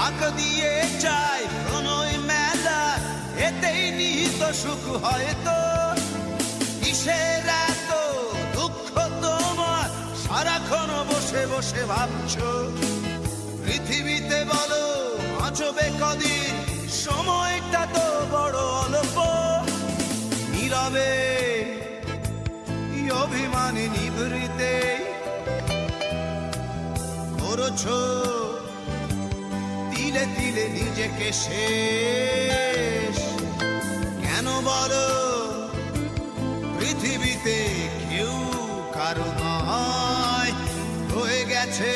ডাক দিয়ে চাই প্রণয় মেলা, এতেই নিহিত সুখ হয়তো। কিসের এত দুঃখ তোমার, সারাক্ষণ বসে বসে ভাবছো? পৃথিবীতে বলো বাঁচবে কদিন, সময়টা তো বড় অল্প। নীরবে অভিমানী নিভৃতে করছো তিলে তিলে নিজেকে শেষ। কেন বলো পৃথিবীতে কেউ কারো নয়, হয়ে গেছে